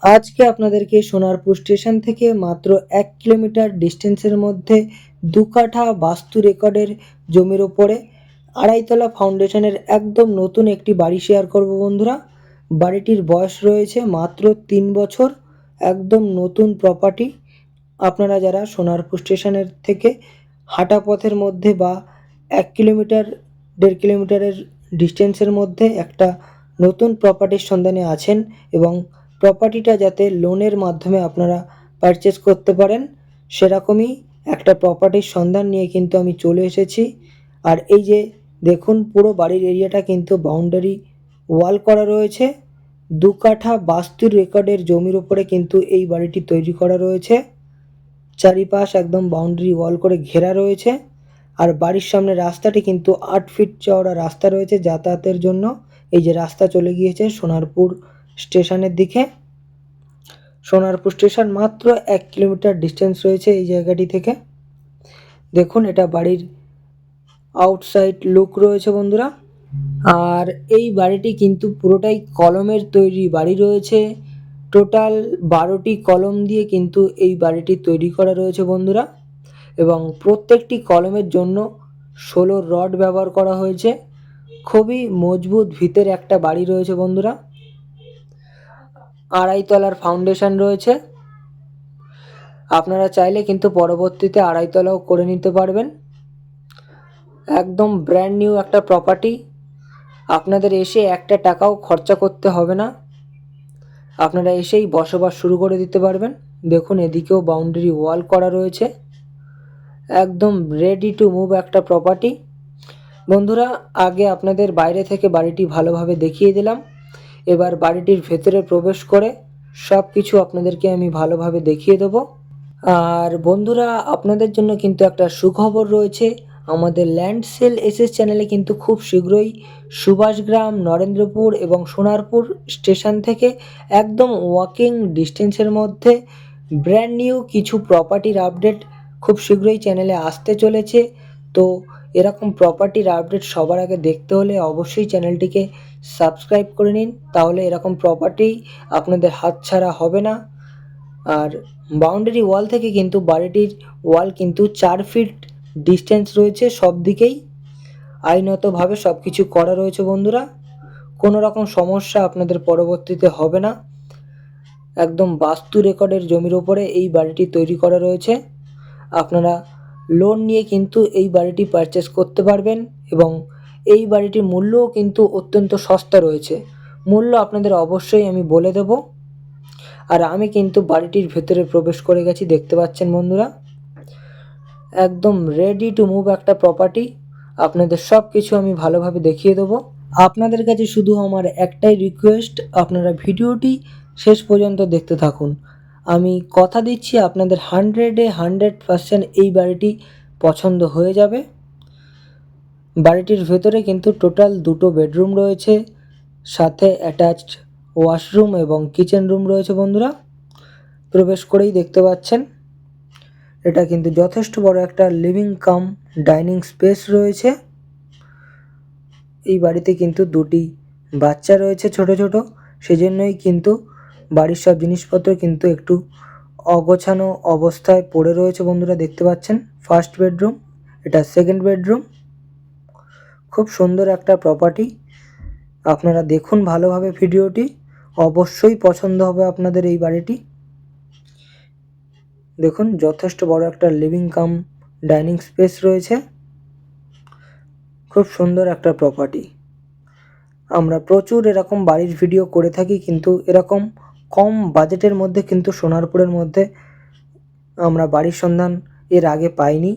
আজকে আপনাদেরকে সোনারপুর স্টেশন থেকে মাত্র 1 কিলোমিটার ডিস্টেন্সের মধ্যে 2 কাঠা বাস্তু রেকর্ডের জমির ওপরে আড়াইতলা ফাউন্ডেশনের একদম নতুন একটি বাড়ি শেয়ার করব বন্ধুরা। বাড়িটির বয়স রয়েছে মাত্র 3 বছর, একদম নতুন প্রপার্টি। আপনারা যারা সোনারপুর স্টেশনের থেকে হাঁটা পথের মধ্যে বা 1 কিলোমিটার 1.5 কিলোমিটারের ডিস্টেন্সের মধ্যে একটা নতুন প্রপার্টির সন্ধানে আছেন এবং প্রপার্টিটা যাতে লোনের মাধ্যমে আপনারা পারচেস করতে পারেন, সেরকমই একটা প্রপার্টির সন্ধান নিয়ে কিন্তু আমি চলে এসেছি। আর এই যে দেখুন, পুরো বাড়ির এরিয়াটা কিন্তু বাউন্ডারি ওয়াল করা রয়েছে। 2 কাঠা বাস্তুর রেকর্ডের জমির উপরে কিন্তু এই বাড়িটি তৈরি করা রয়েছে। চারিপাশ একদম বাউন্ডারি ওয়াল করে ঘেরা রয়েছে। আর বাড়ির সামনে রাস্তাটি কিন্তু 8 ফিট চওড়া রাস্তা রয়েছে যাতায়াতের জন্য। এই যে রাস্তা চলে গিয়েছে সোনারপুর স্টেশনের দিকে। সোনারপুর স্টেশন মাত্র 1 কিলোমিটার ডিস্টেন্স রয়েছে এই জায়গাটি থেকে। দেখুন, এটা বাড়ির আউটসাইড লুক রয়েছে বন্ধুরা। আর এই বাড়িটি কিন্তু পুরোটাই কলমের তৈরি বাড়ি রয়েছে। টোটাল 12টি কলম দিয়ে কিন্তু এই বাড়িটি তৈরি করা রয়েছে বন্ধুরা, এবং প্রত্যেকটি কলমের জন্য 16 রড ব্যবহার করা হয়েছে। খুবই মজবুত ভিতের একটা বাড়ি রয়েছে বন্ধুরা। আড়াইতলার ফাউন্ডেশন রয়েছে। আপনারা চাইলে কিন্তু পরবর্তীতে আড়াইতলাও করে নিতে পারবেন। একদম ব্র্যান্ড নিউ একটা প্রপার্টি। আপনাদের এসে একটা টাকাও খরচা করতে হবে না, আপনারা এসেই বসবাস শুরু করে দিতে পারবেন। দেখুন, এদিকেও বাউন্ডারি ওয়াল করা রয়েছে। একদম রেডি টু মুভ একটা প্রপার্টি বন্ধুরা। আগে আপনাদের বাইরে থেকে বাড়িটি ভালোভাবে দেখিয়ে দিলাম, এবার বাড়িটির ভেতরে প্রবেশ করে সব কিছু আপনাদেরকে আমি ভালোভাবে দেখিয়ে দেবো। আর বন্ধুরা, আপনাদের জন্য কিন্তু একটা সুখবর রয়েছে। আমাদের ল্যান্ড সেল এসএস চ্যানেলে কিন্তু খুব শীঘ্রই সুভাষগ্রাম, নরেন্দ্রপুর এবং সোনারপুর স্টেশন থেকে একদম ওয়াকিং ডিস্টেন্সের মধ্যে ব্র্যান্ড নিউ কিছু প্রপার্টির আপডেট খুব শীঘ্রই চ্যানেলে আসতে চলেছে। তো এরকম প্রপার্টির আপডেট সবার আগে দেখতে হলে অবশ্যই চ্যানেলটিকে সাবস্ক্রাইব করে নিন, তাহলে এরকম প্রপার্টি আপনাদের হাতছাড়া হবে না। আর বাউন্ডারি ওয়াল থেকে কিন্তু বাড়িটির ওয়াল কিন্তু 4 ফিট ডিস্টেন্স রয়েছে সব দিকেই। আইনতভাবে সব কিছু করা রয়েছে বন্ধুরা। কোনো রকম সমস্যা আপনাদের পরবর্তীতে হবে না। একদম বাস্তু রেকর্ডের জমির ওপরে এই বাড়িটি তৈরি করা রয়েছে। আপনারা লোন নিয়ে কিন্তু এই বাড়িটি পারচেস করতে পারবেন এবং এই বাড়িটির মূল্যও কিন্তু অত্যন্ত সস্তা রয়েছে। মূল্য আপনাদের অবশ্যই আমি বলে দেব। আর আমি কিন্তু বাড়িটির ভেতরে প্রবেশ করে গেছি, দেখতে পাচ্ছেন বন্ধুরা। একদম রেডি টু মুভ একটা প্রপার্টি। আপনাদের সব কিছু আমি ভালোভাবে দেখিয়ে দেবো। আপনাদের কাছে শুধু আমার একটাই রিকোয়েস্ট, আপনারা ভিডিওটি শেষ পর্যন্ত দেখতে থাকুন। আমি কথা দিচ্ছি আপনাদের 100-এ 100% এই বাড়িটি পছন্দ হয়ে যাবে। বাড়িটির ভেতরে কিন্তু টোটাল 2টো বেডরুম রয়েছে, সাথে অ্যাটাচড ওয়াশরুম এবং কিচেন রুম রয়েছে বন্ধুরা। প্রবেশ করেই দেখতে পাচ্ছেন এটা কিন্তু যথেষ্ট বড় একটা লিভিং কাম ডাইনিং স্পেস রয়েছে। এই বাড়িতে কিন্তু 2টি বাচ্চা রয়েছে ছোট ছোট, সেজন্যই কিন্তু বাড়ির সব জিনিসপত্র কিন্তু একটু অগোছানো অবস্থায় পড়ে রয়েছে বন্ধুরা, দেখতে পাচ্ছেন। ফার্স্ট বেডরুম, এটা সেকেন্ড বেডরুম। খুব সুন্দর একটা প্রপার্টি। আপনারা দেখুন ভালোভাবে ভিডিওটি, অবশ্যই পছন্দ হবে আপনাদের এই বাড়িটি। দেখুন, যথেষ্ট বড় একটা লিভিং কাম ডাইনিং স্পেস রয়েছে। খুব সুন্দর একটা প্রপার্টি। আমরা প্রচুর এরকম বাড়ির ভিডিও করে থাকি, কিন্তু এরকম কম বাজেটের মধ্যে কিন্তু সোনারপুরের মধ্যে আমরা বাড়ির সন্ধান এর আগে পাইনি।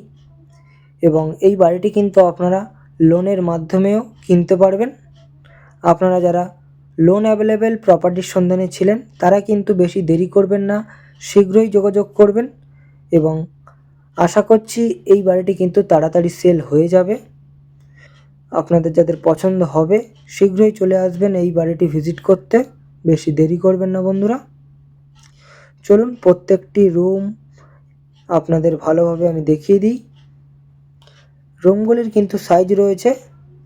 এবং এই বাড়িটি কিন্তু আপনারা লোনের মাধ্যমেও কিনতে পারবেন। আপনারা যারা লোন অ্যাভেলেবেল প্রপার্টির সন্ধানে ছিলেন তারা কিন্তু বেশি দেরি করবেন না, শীঘ্রই যোগাযোগ করবেন এবং আশা করছি এই বাড়িটি কিন্তু তাড়াতাড়ি সেল হয়ে যাবে। আপনাদের যাদের পছন্দ হবে শীঘ্রই চলে আসবেন এই বাড়িটি ভিজিট করতে, বেশি দেরি করবেন না বন্ধুরা। চলুন প্রত্যেকটি রুম আপনাদের ভালোভাবে আমি দেখিয়ে দিই। রুমগুলির কিন্তু সাইজ রয়েছে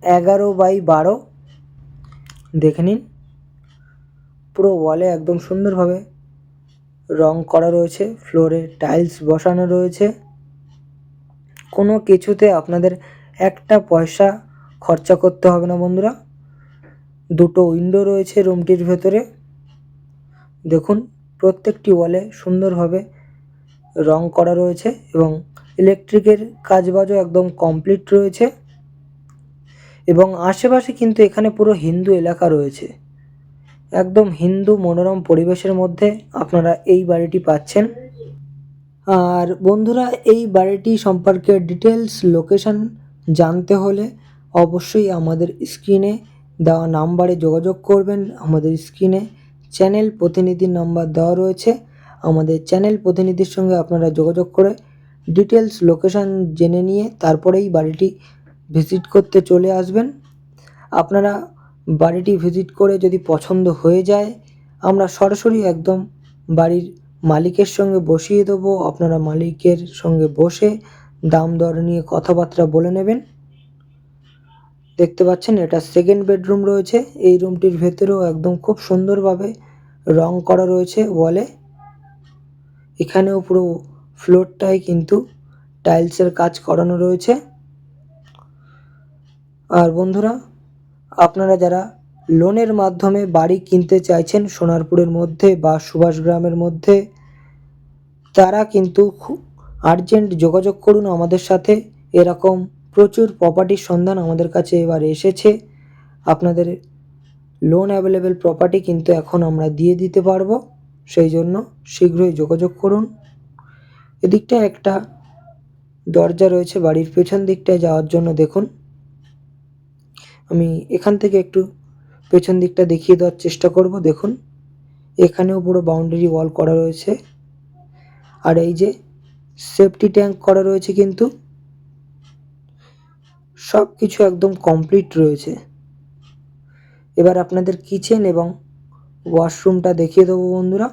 11x12, দেখে নিন। পুরো ওয়ালে একদম সুন্দরভাবে রং করা রয়েছে, ফ্লোরে টাইলস বসানো রয়েছে। কোনো কিছুতে আপনাদের একটা পয়সা খরচা করতে হবে না বন্ধুরা। দুটো উইন্ডো রয়েছে রুমটির ভেতরে। দেখুন প্রত্যেকটি ওয়ালে সুন্দরভাবে রং করা রয়েছে এবং ইলেকট্রিকের কাজবাজও একদম কমপ্লিট রয়েছে এবং আশেপাশে কিন্তু এখানে পুরো হিন্দু এলাকা রয়েছে। একদম হিন্দু মনোরম পরিবেশের মধ্যে আপনারা এই বাড়িটি পাচ্ছেন। আর বন্ধুরা, এই বাড়িটি সম্পর্কে ডিটেলস লোকেশন জানতে হলে অবশ্যই আমাদের স্ক্রিনে দেওয়া নাম্বারে যোগাযোগ করবেন। আমাদের স্ক্রিনে চ্যানেল প্রতিনিধির নাম্বার দেওয়া রয়েছে। আমাদের চ্যানেল প্রতিনিধির সঙ্গে আপনারা যোগাযোগ করে ডিটেলস লোকেশন জেনে নিয়ে তারপরেই বাড়িটি ভিজিট করতে চলে আসবেন। আপনারা বাড়িটি ভিজিট করে যদি পছন্দ হয়ে যায়, আমরা সরাসরি একদম বাড়ির মালিকের সঙ্গে বসিয়ে দেবো। আপনারা মালিকের সঙ্গে বসে দাম দর নিয়ে কথাবার্তা বলে নেবেন। দেখতে পাচ্ছেন এটা সেকেন্ড বেডরুম রয়েছে। এই রুমটির ভেতরেও একদম খুব সুন্দরভাবে রং করা রয়েছে ওয়ালে। এখানেও পুরো ফ্লোরটাই কিন্তু টাইলসের কাজ করানো রয়েছে। আর বন্ধুরা, আপনারা যারা লোনের মাধ্যমে বাড়ি কিনতে চাইছেন সোনারপুরের মধ্যে বা সুভাষগ্রামের মধ্যে, তারা কিন্তু খুব আর্জেন্ট যোগাযোগ করুন আমাদের সাথে। এরকম প্রচুর প্রপার্টির সন্ধান আমাদের কাছে এবার এসেছে। আপনাদের লোন অ্যাভেলেবেল প্রপার্টি কিন্তু এখন আমরা দিয়ে দিতে পারবো, সেই জন্য শীঘ্রই যোগাযোগ করুন। এদিকটায় একটা দরজা রয়েছে বাড়ির পেছন দিকটায় যাওয়ার জন্য। দেখুন, আমি এখান থেকে একটু পেছন দিকটা দেখিয়ে দেওয়ার চেষ্টা করব। দেখুন এখানেও পুরো বাউন্ডারি ওয়াল করা রয়েছে আর এই যে সেফটি ট্যাঙ্ক করা রয়েছে, কিন্তু সব কিছু একদম কমপ্লিট রয়েছে। এবার আপনাদের কিচেন এবং ওয়াশরুমটা দেখিয়ে দেবো বন্ধুরা।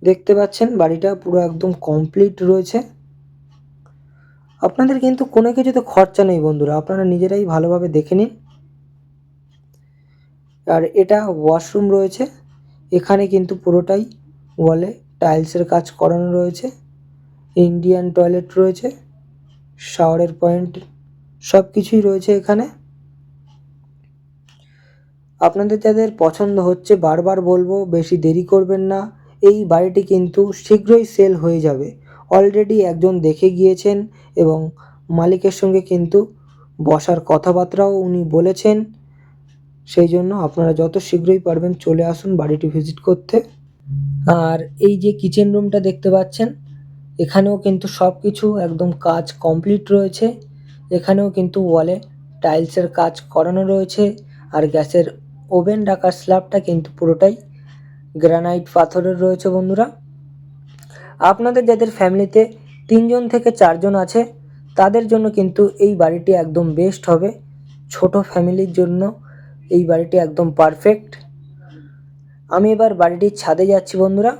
দেখতে পাচ্ছেন বাড়িটা পুরো একদম কমপ্লিট রয়েছে। আপনাদের কিন্তু কোনো কিছুতে খরচা নেই বন্ধুরা, আপনারা নিজেরাই ভালোভাবে দেখে নিন। আর এটা ওয়াশরুম রয়েছে, এখানে কিন্তু পুরোটাই ওয়ালে টাইলসের কাজ করানো রয়েছে। ইন্ডিয়ান টয়লেট রয়েছে, শাওয়ারের পয়েন্ট সব কিছুই রয়েছে এখানে। আপনাদের যাদের পছন্দ হচ্ছে, বারবার বলবো বেশি দেরি করবেন না। এই বাড়িটি কিন্তু শীঘ্রই সেল হয়ে যাবে। অলরেডি একজন দেখে গিয়েছেন এবং মালিকের সঙ্গে কিন্তু বসার কথাবার্তাও উনি বলেছেন। সেই জন্য আপনারা যত শীঘ্রই পারবেন চলে আসুন বাড়িটি ভিজিট করতে। আর এই যে কিচেন রুমটা দেখতে পাচ্ছেন, এখানেও কিন্তু সব কিছু একদম কাজ কমপ্লিট রয়েছে। এখানেও কিন্তু ওয়ালে টাইলসের কাজ করানো রয়েছে আর গ্যাসের ওভেন রাখার স্ল্যাবটা কিন্তু পুরোটাই গ্রানাইট পাথরের রয়েছে বন্ধুরা। আপনাদের যাদের ফ্যামিলিতে 3জন থেকে 4জন আছে, তাদের জন্য কিন্তু এই বাড়িটি একদম বেস্ট হবে। ছোট ফ্যামিলির জন্য এই বাড়িটি একদম পারফেক্ট। আমি এবার বাড়িটির ছাদে যাচ্ছি বন্ধুরা।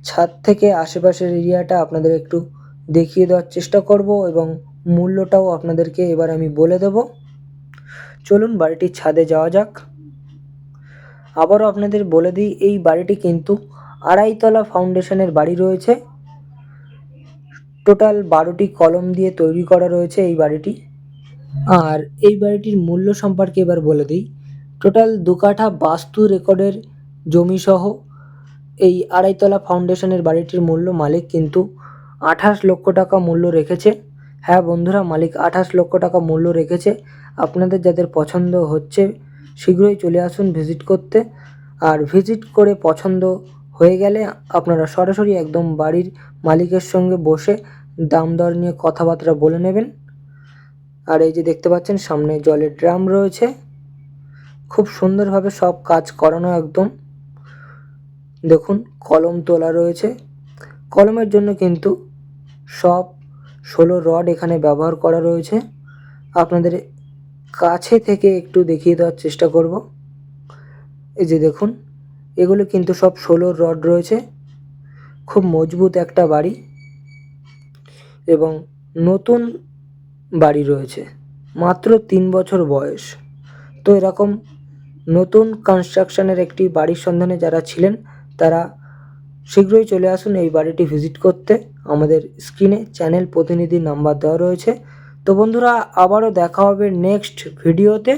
ছাদ থেকে আশেপাশের এরিয়াটা আপনাদের একটু দেখিয়ে দেওয়ার চেষ্টা করব এবং মূল্যটাও আপনাদেরকে এবার আমি বলে দেব। চলুন বাড়িটির ছাদে যাওয়া যাক। আবারও আপনাদের বলে দিই, এই বাড়িটি কিন্তু 2.5 তলা ফাউন্ডেশনের বাড়ি রয়েছে। টোটাল 12টি কলম দিয়ে তৈরি করা রয়েছে এই বাড়িটি। আর এই বাড়িটির মূল্য সম্পর্কে এবার বলে দিই। টোটাল 2 কাঠা বাস্তু রেকর্ডের জমিসহ এই 2.5 তলা ফাউন্ডেশনের বাড়িটির মূল্য মালিক কিন্তু 28 লক্ষ টাকা মূল্য রেখেছে। হ্যাঁ বন্ধুরা, মালিক 28 লক্ষ টাকা মূল্য রেখেছে। আপনাদের যাদের পছন্দ হচ্ছে শীঘ্রই চলে আসুন ভিজিট করতে। আর ভিজিট করে পছন্দ হয়ে গেলে আপনারা সরাসরি একদম বাড়ির মালিকের সঙ্গে বসে দাম দর নিয়ে কথাবার্তা বলে নেবেন। আর এই যে দেখতে পাচ্ছেন সামনে জলের ড্রাম রয়েছে, খুব সুন্দরভাবে সব কাজ করানো একদম। দেখুন কলম তোলা রয়েছে, কলমের জন্য কিন্তু সব 16 রড এখানে ব্যবহার করা রয়েছে। আপনাদের কাছে থেকে একটু দেখিয়ে দেওয়ার চেষ্টা করব। এই যে দেখুন, এগুলো কিন্তু সব 16 রড রয়েছে। খুব মজবুত একটা বাড়ি এবং নতুন বাড়ি রয়েছে, মাত্র 3 বছর বয়স। তো এরকম নতুন কনস্ট্রাকশনের একটি বাড়ির সন্ধানে যারা ছিলেন তারা শীঘ্রই চলে আসুন এই বাড়িটি ভিজিট করতে। আমাদের স্ক্রিনে চ্যানেল প্রতিনিধির নাম্বার দেওয়া রয়েছে। তো বন্ধুরা, আবারও দেখা হবে নেক্সট ভিডিওতে।